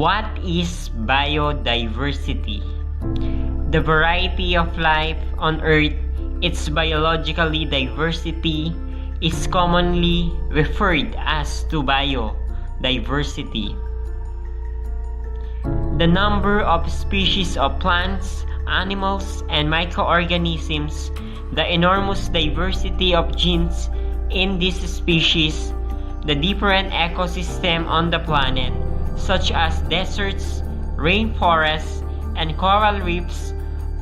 What is biodiversity? The variety of life on Earth, its biologically diversity, is commonly referred as to biodiversity. The number of species of plants, animals, and microorganisms, the enormous diversity of genes in these species, the different ecosystem on the planet, such as deserts, rainforests, and coral reefs,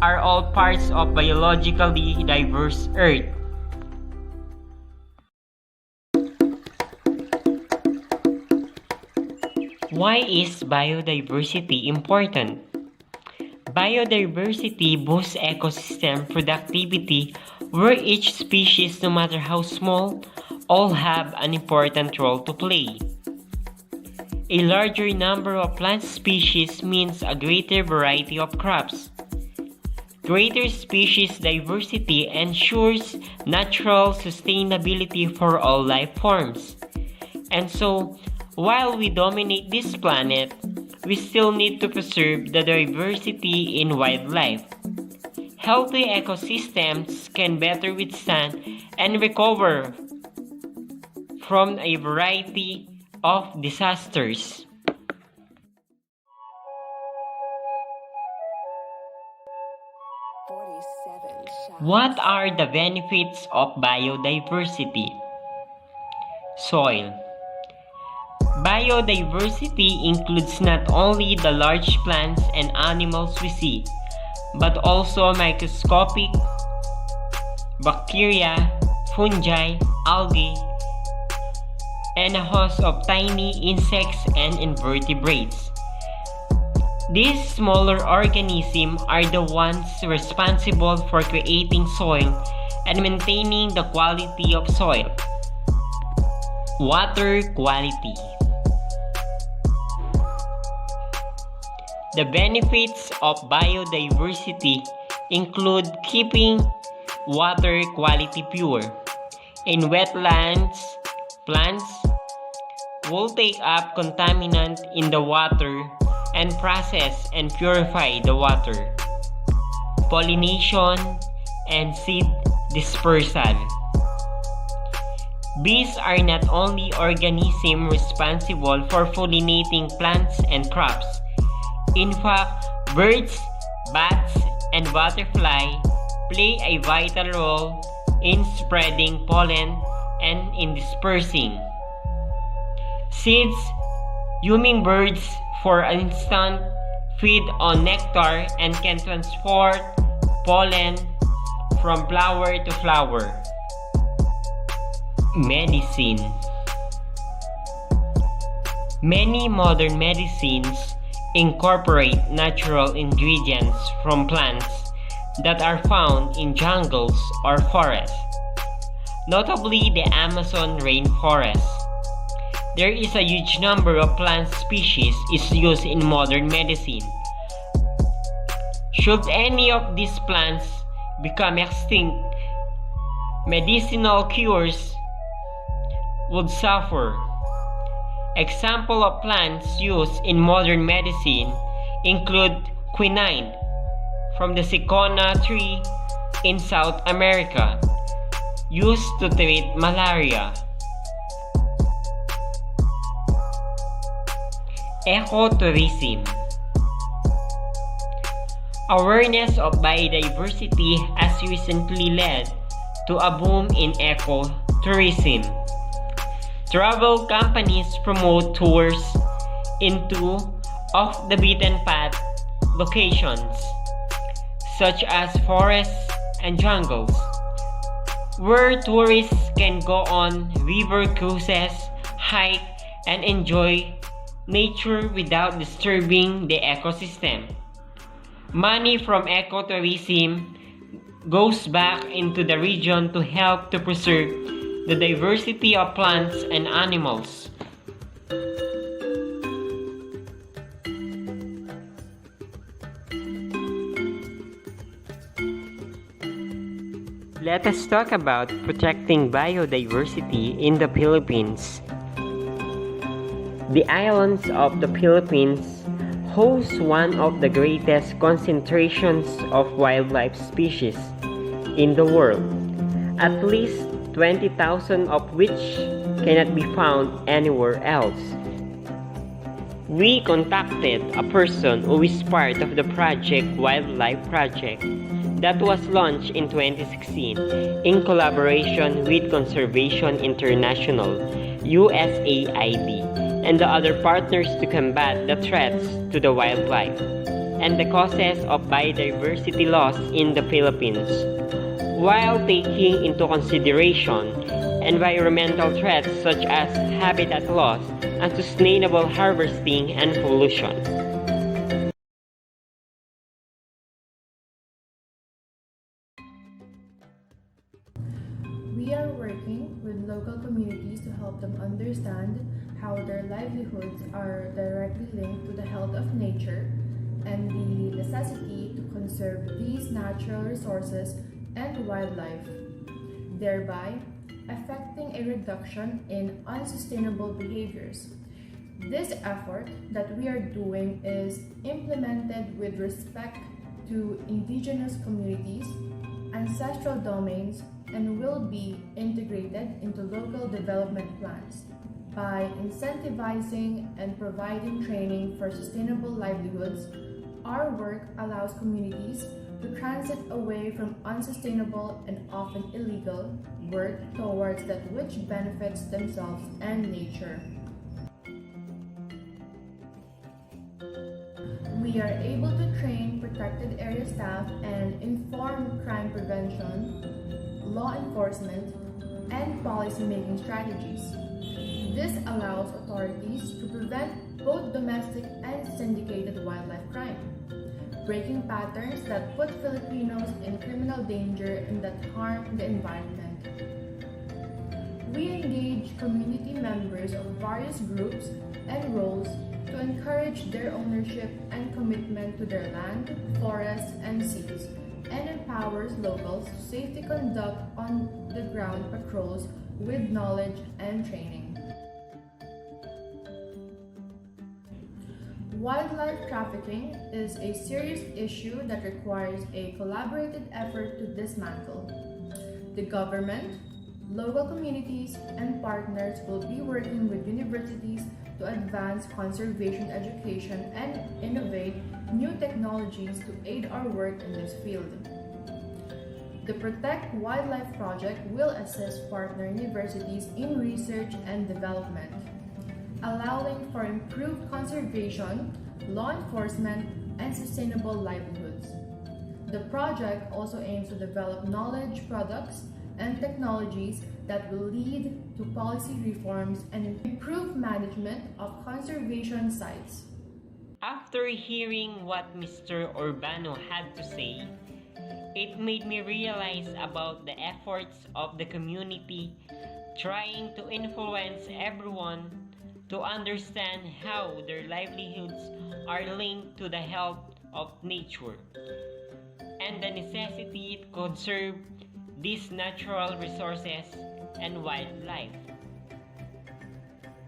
are all parts of biologically diverse Earth. Why is biodiversity important? Biodiversity boosts ecosystem productivity where each species, no matter how small, all have an important role to play. A larger number of plant species means a greater variety of crops. Greater species diversity ensures natural sustainability for all life forms. And so, while we dominate this planet, we still need to preserve the diversity in wildlife. Healthy ecosystems can better withstand and recover from a variety of disasters. What are the benefits of biodiversity? Soil. Biodiversity includes not only the large plants and animals we see, but also microscopic bacteria, fungi, algae, and a host of tiny insects and invertebrates. These smaller organisms are the ones responsible for creating soil and maintaining the quality of soil. Water quality. The benefits of biodiversity include keeping water quality pure. In wetlands, plants will take up contaminant in the water and process and purify the water. Pollination and seed dispersal. Bees are not only organisms responsible for pollinating plants and crops. In fact, birds, bats, and butterflies play a vital role in spreading pollen and in dispersing seeds. Hummingbirds, for instance, feed on nectar and can transport pollen from flower to flower. Medicine. Many modern medicines incorporate natural ingredients from plants that are found in jungles or forests, notably the Amazon rainforest. There is a huge number of plant species is used in modern medicine. Should any of these plants become extinct, medicinal cures would suffer. Examples of plants used in modern medicine include quinine from the cinchona tree in South America, used to treat malaria. Ecotourism. Awareness of biodiversity has recently led to a boom in ecotourism. Travel companies promote tours into off-the-beaten-path locations, such as forests and jungles, where tourists can go on river cruises, hike, and enjoy nature without disturbing the ecosystem. Money from ecotourism goes back into the region to help to preserve the diversity of plants and animals. Let us talk about protecting biodiversity in the Philippines. The islands of the Philippines hosts one of the greatest concentrations of wildlife species in the world, at least 20,000 of which cannot be found anywhere else. We contacted a person who is part of the Project Wildlife Project that was launched in 2016 in collaboration with Conservation International, USAID, and the other partners to combat the threats to the wildlife and the causes of biodiversity loss in the Philippines, while taking into consideration environmental threats such as habitat loss, unsustainable harvesting, and pollution. We are working with local communities to help them understand how their livelihoods are directly linked to the health of nature and the necessity to conserve these natural resources and wildlife, thereby affecting a reduction in unsustainable behaviors. This effort that we are doing is implemented with respect to indigenous communities, ancestral domains, and will be integrated into local development plans. By incentivizing and providing training for sustainable livelihoods, our work allows communities to transit away from unsustainable and often illegal work towards that which benefits themselves and nature. We are able to train protected area staff and inform crime prevention, law enforcement, and policy-making strategies. This allows authorities to prevent both domestic and syndicated wildlife crime, breaking patterns that put Filipinos in criminal danger and that harm the environment. We engage community members of various groups and roles to encourage their ownership and commitment to their land, forests, and seas, and empowers locals to safely conduct on-the-ground patrols with knowledge and training. Wildlife trafficking is a serious issue that requires a collaborative effort to dismantle. The government, local communities, and partners will be working with universities to advance conservation education and innovate new technologies to aid our work in this field. The Protect Wildlife Project will assist partner universities in research and development, allowing for improved conservation, law enforcement, and sustainable livelihoods. The project also aims to develop knowledge products and technologies that will lead to policy reforms and improve management of conservation sites. After hearing what Mr. Urbano had to say, it made me realize about the efforts of the community trying to influence everyone to understand how their livelihoods are linked to the health of nature and the necessity to conserve these natural resources and wildlife.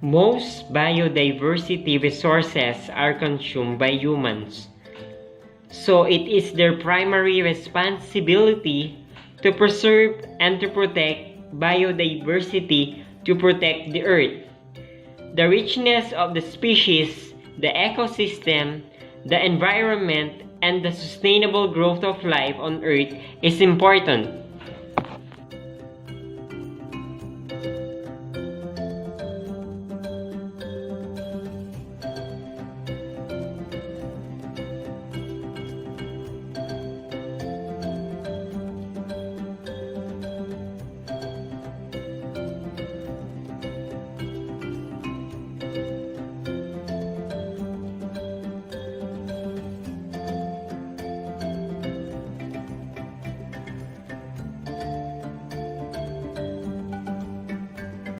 Most biodiversity resources are consumed by humans, so it is their primary responsibility to preserve and to protect biodiversity to protect the earth. The richness of the species, the ecosystem, the environment, and the sustainable growth of life on Earth is important.